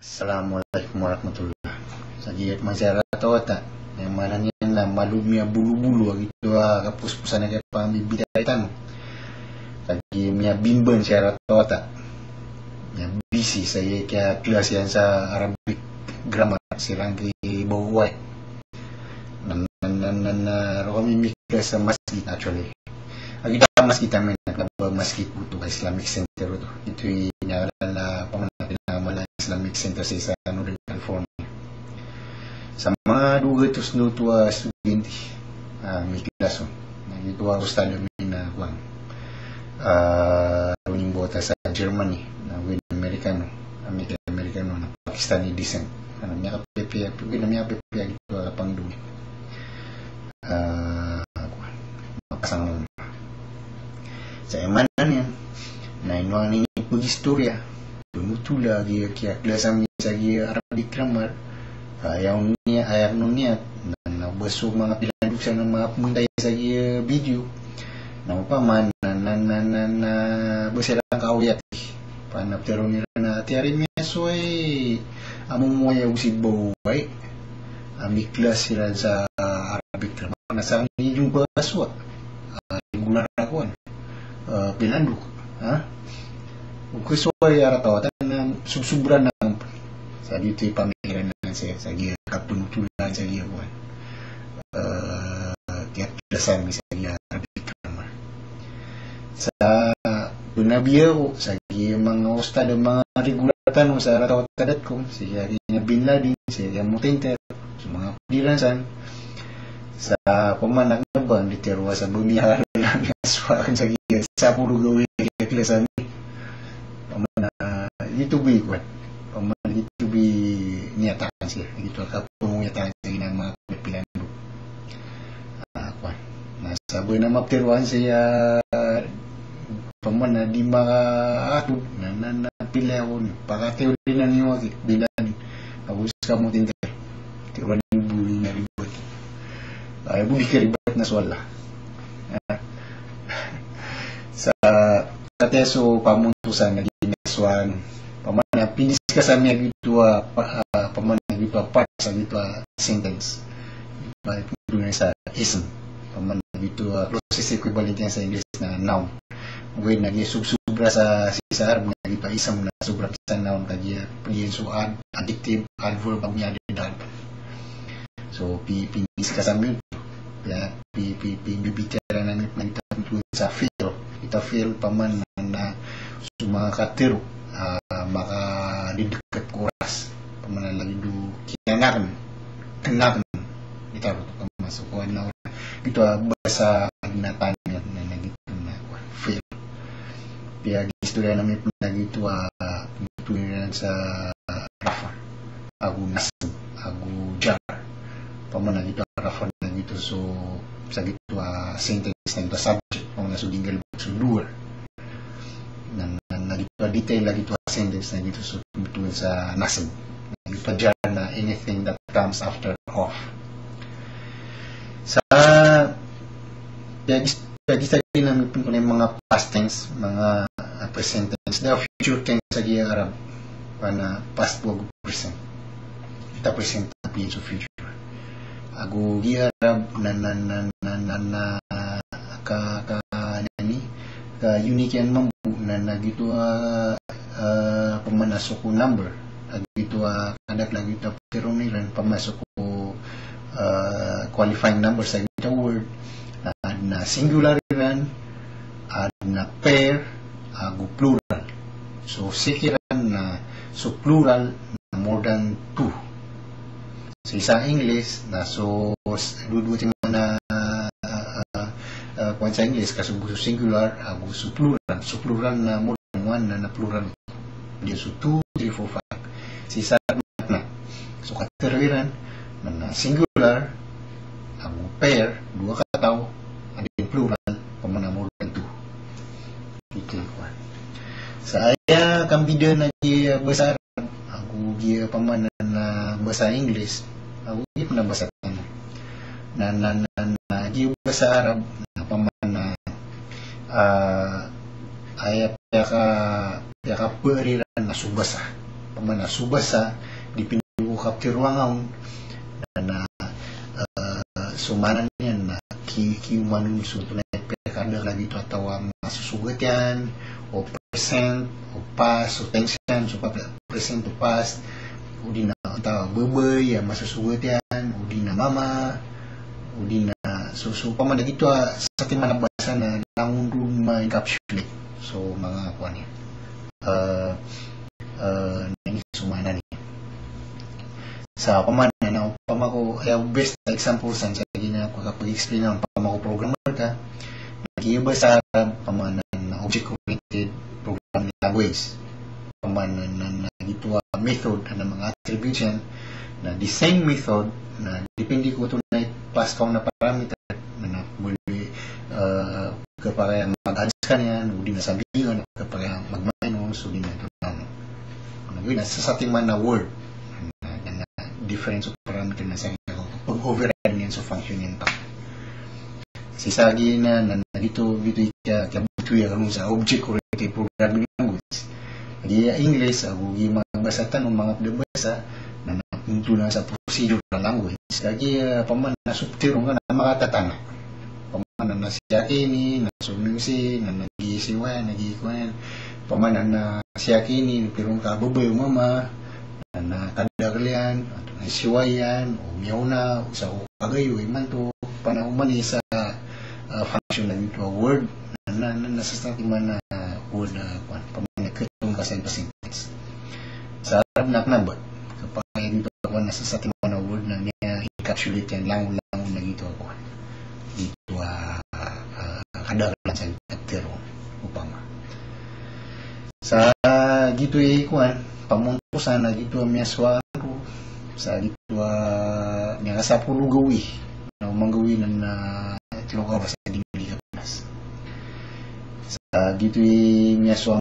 Assalamualaikum warahmatullahi. Sagiat masyarakat tak yang mana ni na malumia bulu-bulu gitu kapus pusana kaya pang bibidaitan. Lagi mia bimben syarat tak. Yang busy saya kaya kelas yang sa Arabic grammar sirang ki bawai. Dan kami mikir sa masjid actually. Agita masjid kami nak masjid butuh Islamic Center itu nya adalah pemanaman Islamic Center sa Northern California. Sama 202 studenti may klaso. Nagito ustad min na kuan. Ruling bota sa Germany na win Americano na Pakistani descent. Ano niya kapepe ito pang dumi. Mapasang sa emanan yan na inuang ni pag-istorya tumutula kaya klasang sa Arabic grammar ayaw niya na baso mga pinaduksan ng mga pumunta sa video na upaman na basilang kauyat panaptero nila na tiyari meso ay among moya usid baway amiklas sila sa Arabic grammar na sa yung baswa regular na kuwan pinanduk kusuway aratawatan na subsubra na sa dito pamikiran na sa kapunutulan sa iya buwan kaya kilasan sa iya Arabic grammar sa bunabiya ko sa iya mga ustad mga regulatan sa aratawatan siya iya Bin Laden siya Mutenter sa mga padilansan sa pamanak na ba literwa sa bumiyahan lang aswakan sa iya sa puro gawin kaya kilasan itubi kuat paman itubi niatan sih gitu kapung niatan sih nang mga pilihan kuat nah sabi na maptiruan siya paman na di makaatod na pilawon pakateo din na niyo bilan abus kamu tinter tiruan ni buli na ribot ay buli kiribat na swala sa kateso pamuntusan na dinaswan pamana pinis ka sa niya gitu pamana gitu part sa gitu sentence pa doon sa ism pamana gitu process equivalent niya sa English na noun when nag-subsubra sa sisar na gitu ism na subra sa noun kaya pagyan so adjective adverb ang niya din so pinis ka sa niya ya bibitera na nito sa feel kita feel paman na sumakatiro maka didekat kuras pemanan lagi du kenakan kita masuk na gitu bahasa binatangnya na gitu na feel dia istorya namin lagi itu tulisan sa Rafa aku nasib aku jar pemanan gitu Rafa na gitu so sa gitu sentence na gitu subject pemanan so tinggal dua na gitu detail lagi itu sentence na gitu so betul sa nasib na gitu dyan na anything that comes after off sa lagi sa namin po yung mga past tense mga present tense na future tense sa Arab na past wag present kita present appeal so future ago Arab na ka unique yan mambu na gitu pamanasok ko number gitu kadak lagi ito pero nilan pamasok ko qualifying number sa gitu word na singular ran na pair plural so sikiran na so plural na more than 2 sa isang English na so dudutin mo na kung sa English kasi singular so plural na more than 1 na plural dia so 2, 3, 4, 5 si isa na so kateriran na singular pair 2 kataw adin plural pamana more than 2 ito sa aya kambida na bahasa Arab aku dia pamana na bahasa English aku dia pernah bahasa na dia bahasa Arab na pamana aya piyaka periran na subasa pamana subasa dipindi ko kapti ruangaw na sumanan yan na kiumanon so tunay kada lagi ito atawa masusugat yan o present o past o tension so present o past o di na tawa bubay masusugat yan o di na mama o di na so pamana dito sa timana basa na nangunrun ma-encapsulate so mga kuwan yan sumanan niya sa pamana na pamako best example sa gina ko kapag explain ang pamako programmer ka nagiiba sa pamana na object-oriented programming language pamana na nagituwa method na mga attributes yan na the same method na depende ko ito na pass kong na parameter na muli kapag mag-adds ka niyan o di na sabihin kapag mag-minus o di na ito na sa ating man na word na difference of parameter na sa pag-override niyan sa function yan pa sisagi na dito kabuto yan sa object-oriented programming language di English agugi magbasatan ng mga pabasa na napunto na sa procedure na language kagi paman na subtiro nga na makatatana paman na siya kini na sumisi na nagisiwan nagikuan paman na siya kini pero kabubay mama na kadagalian at na siwayan o miyaw na sa kagayo iman to panahumani sa function na ito word na nasa man na word na paman na kitong kasal pasintits sa arab na knabot kapag dito ako nasa sa man na word na niya encapsulate yan lang na dito ako dito kadagalan sa tero upang sa dito kuan pamuntusan na dito miaswa sa dito niya sa pulugawi na manggawi na tilugaw sa dili Kapinas sa dito miaswa